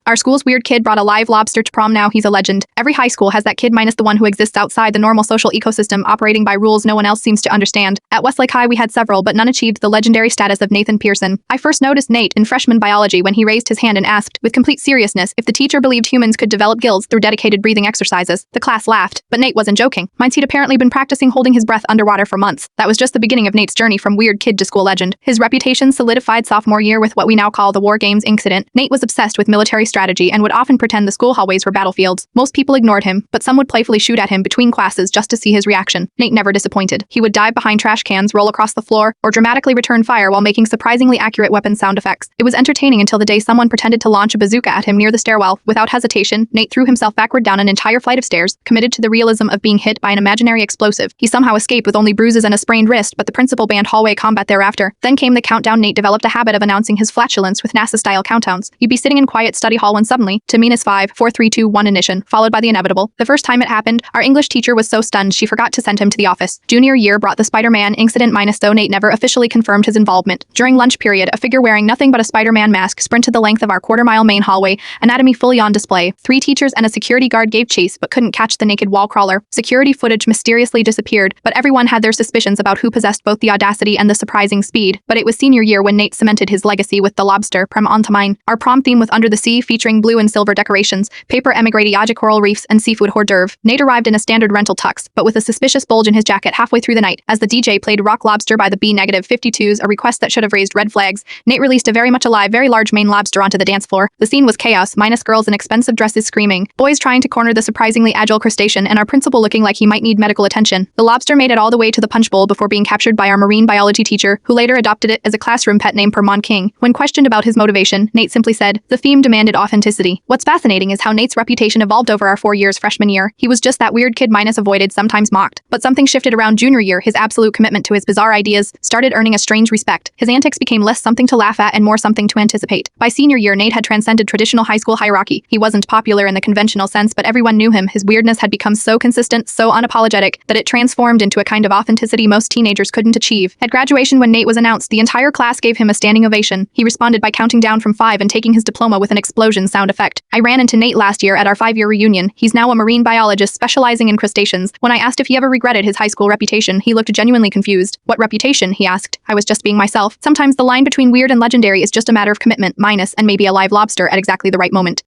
Our school's weird kid brought a live lobster to prom. Now he's a legend. Every high school has that kid minus the one who exists outside the normal social ecosystem, operating by rules no one else seems to understand. At Westlake High we had several, but none achieved the legendary status of Nathan Pearson. I first noticed Nate in freshman biology when he raised his hand and asked, with complete seriousness, if the teacher believed humans could develop gills through dedicated breathing exercises. The class laughed, but Nate wasn't joking. Minds he'd apparently been practicing holding his breath underwater for months. That was just the beginning of Nate's journey from weird kid to school legend. His reputation solidified sophomore year with what we now call the War Games incident. Nate was obsessed with military strategy and would often pretend the school hallways were battlefields. Most people ignored him, but some would playfully shoot at him between classes just to see his reaction. Nate never disappointed. He would dive behind trash cans, roll across the floor, or dramatically return fire while making surprisingly accurate weapon sound effects. It was entertaining until the day someone pretended to launch a bazooka at him near the stairwell. Without hesitation, Nate threw himself backward down an entire flight of stairs, committed to the realism of being hit by an imaginary explosive. He somehow escaped with only bruises and a sprained wrist, but the principal banned hallway combat thereafter. Then came the countdown. Nate developed a habit of announcing his flatulence with NASA-style countdowns. You'd be sitting in quiet study hall when suddenly, to -5, 4, 3, 2, 1 ignition, followed by the inevitable. The first time it happened, our English teacher was so stunned she forgot to send him to the office. Junior year brought the Spider-Man incident minus, though Nate never officially confirmed his involvement. During lunch period, a figure wearing nothing but a Spider-Man mask sprinted the length of our quarter-mile main hallway, anatomy fully on display. 3 teachers and a security guard gave chase but couldn't catch the naked wall crawler. Security footage mysteriously disappeared, but everyone had their suspicions about who possessed both the audacity and the surprising speed. But it was senior year when Nate cemented his legacy with the Lobster, Prom onto mine. Our prom theme was Under the Sea, featuring blue and silver decorations, paper emigratiagic coral reefs, and seafood hors d'oeuvre. Nate arrived in a standard rental tux, but with a suspicious bulge in his jacket halfway through the night. As the DJ played Rock Lobster by the B-52s, a request that should have raised red flags, Nate released a very much alive, very large Maine lobster onto the dance floor. The scene was chaos, minus girls in expensive dresses screaming, boys trying to corner the surprisingly agile crustacean, and our principal looking like he might need medical attention. The lobster made it all the way to the punch bowl before being captured by our marine biology teacher, who later adopted it as a classroom pet name per Mon King. When questioned about his motivation, Nate simply said, "The theme demanded authenticity." What's fascinating is how Nate's reputation evolved over our 4 years freshman year. He was just that weird kid minus avoided, sometimes mocked. But something shifted around junior year. His absolute commitment to his bizarre ideas started earning a strange respect. His antics became less something to laugh at and more something to anticipate. By senior year, Nate had transcended traditional high school hierarchy. He wasn't popular in the conventional sense, but everyone knew him. His weirdness had become so consistent, so unapologetic, that it transformed into a kind of authenticity most teenagers couldn't achieve. At graduation, when Nate was announced, the entire class gave him a standing ovation. He responded by counting down from 5 and taking his diploma with an explosion sound effect. I ran into Nate last year at our 5-year reunion. He's now a marine biologist specializing in crustaceans. When I asked if he ever regretted his high school reputation, he looked genuinely confused. "What reputation?" he asked. I was just being myself. Sometimes the line between weird and legendary is just a matter of commitment, minus, and maybe a live lobster at exactly the right moment.